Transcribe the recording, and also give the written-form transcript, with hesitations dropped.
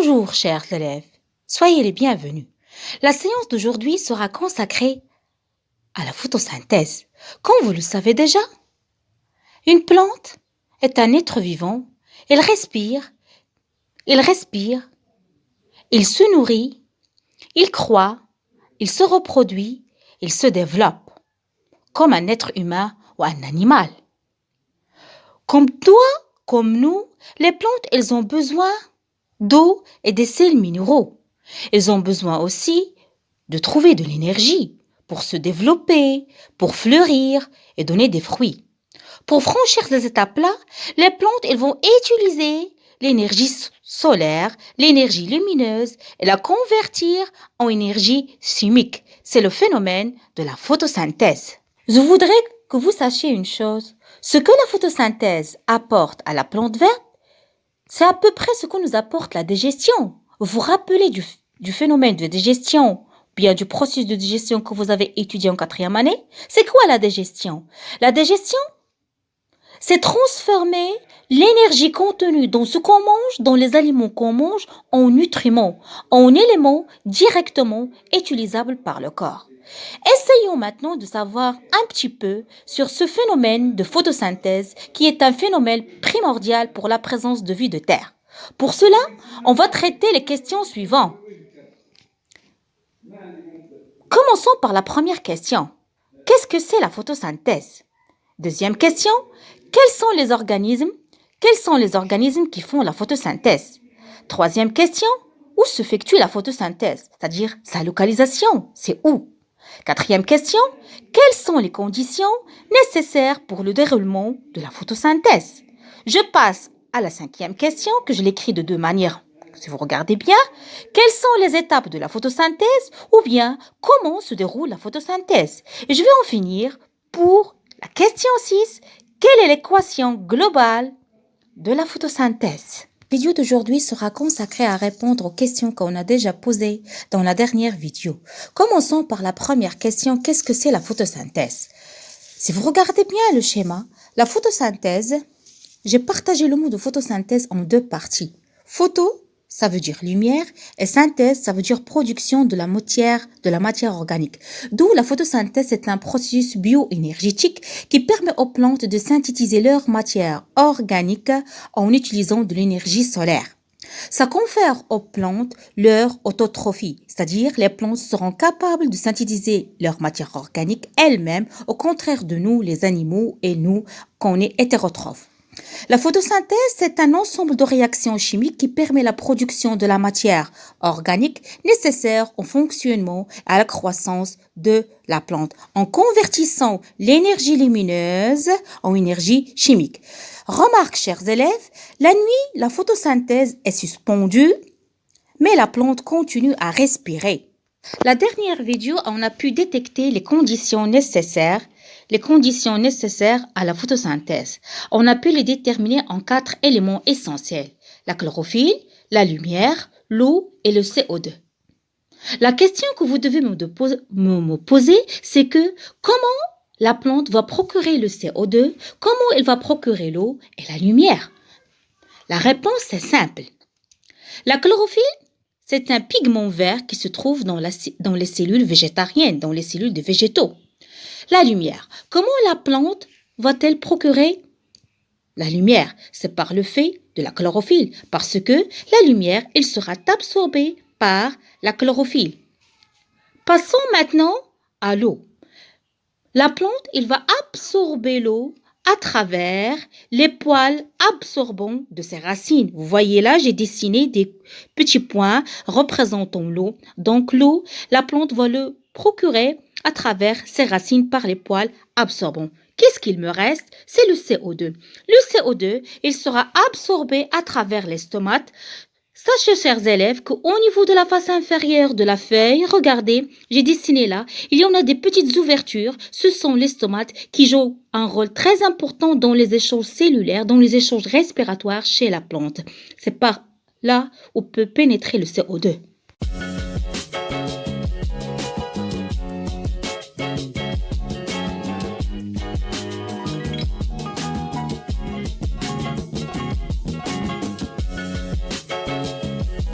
Bonjour, chers élèves. Soyez les bienvenus. La séance d'aujourd'hui sera consacrée à la photosynthèse. Comme vous le savez déjà, une plante est un être vivant. Il respire, il se nourrit, il croît, il se reproduit, il se développe, comme un être humain ou un animal. Comme toi, comme nous, les plantes, elles ont besoin d'eau et des sels minéraux. Elles ont besoin aussi de trouver de l'énergie pour se développer, pour fleurir et donner des fruits. Pour franchir ces étapes-là, les plantes, elles vont utiliser l'énergie solaire, l'énergie lumineuse et la convertir en énergie chimique. C'est le phénomène de la photosynthèse. Je voudrais que vous sachiez une chose. Ce que la photosynthèse apporte à la plante verte, c'est à peu près ce que nous apporte la digestion. Vous vous rappelez du phénomène de digestion, bien du processus de digestion que vous avez étudié en 4e année? C'est quoi la digestion? La digestion, c'est transformer l'énergie contenue dans ce qu'on mange, dans les aliments qu'on mange, en nutriments, en éléments directement utilisables par le corps. Essayons maintenant de savoir un petit peu sur ce phénomène de photosynthèse qui est un phénomène primordial pour la présence de vie de terre. Pour cela, on va traiter les questions suivantes. Commençons par la première question. Qu'est-ce que c'est la photosynthèse? Deuxième question. Quels sont les organismes qui font la photosynthèse? Troisième question. Où s'effectue la photosynthèse? C'est-à-dire sa localisation, c'est où? Quatrième question, quelles sont les conditions nécessaires pour le déroulement de la photosynthèse? Je passe à la 5e question que je l'écris de deux manières. Si vous regardez bien, quelles sont les étapes de la photosynthèse ou bien comment se déroule la photosynthèse? Et je vais en finir pour la question 6, quelle est l'équation globale de la photosynthèse? La vidéo d'aujourd'hui sera consacrée à répondre aux questions qu'on a déjà posées dans la dernière vidéo. Commençons par la première question, qu'est-ce que c'est la photosynthèse? Si vous regardez bien le schéma, la photosynthèse, j'ai partagé le mot de photosynthèse en deux parties. Photo, ça veut dire lumière, et synthèse, ça veut dire production de la matière organique. D'où la photosynthèse est un processus bioénergétique qui permet aux plantes de synthétiser leur matière organique en utilisant de l'énergie solaire. Ça confère aux plantes leur autotrophie, c'est-à-dire les plantes seront capables de synthétiser leur matière organique elles-mêmes, au contraire de nous, les animaux, et nous, qu'on est hétérotrophes. La photosynthèse, c'est un ensemble de réactions chimiques qui permet la production de la matière organique nécessaire au fonctionnement et à la croissance de la plante, en convertissant l'énergie lumineuse en énergie chimique. Remarque, chers élèves, la nuit, la photosynthèse est suspendue, mais la plante continue à respirer. La dernière vidéo, on a pu détecter les conditions nécessaires à la photosynthèse. On a pu les déterminer en 4 éléments essentiels: la chlorophylle, la lumière, l'eau et le CO2. La question que vous devez me poser, c'est que comment la plante va procurer le CO2, comment elle va procurer l'eau et la lumière? La réponse est simple. La chlorophylle, c'est un pigment vert qui se trouve dans les cellules végétariennes, dans les cellules des végétaux. La lumière. Comment la plante va-t-elle procurer la lumière? C'est par le fait de la chlorophylle, parce que la lumière, elle sera absorbée par la chlorophylle. Passons maintenant à l'eau. La plante, elle va absorber l'eau à travers les poils absorbants de ses racines. Vous voyez là, j'ai dessiné des petits points représentant l'eau. Donc l'eau, la plante va le procurer à travers ses racines par les poils absorbants. Qu'est-ce qu'il me reste? C'est le CO2. Le CO2, il sera absorbé à travers les stomates. Sachez, chers élèves, qu'au niveau de la face inférieure de la feuille, regardez, j'ai dessiné là, il y en a des petites ouvertures. Ce sont les stomates qui jouent un rôle très important dans les échanges cellulaires, dans les échanges respiratoires chez la plante. C'est par là où peut pénétrer le CO2.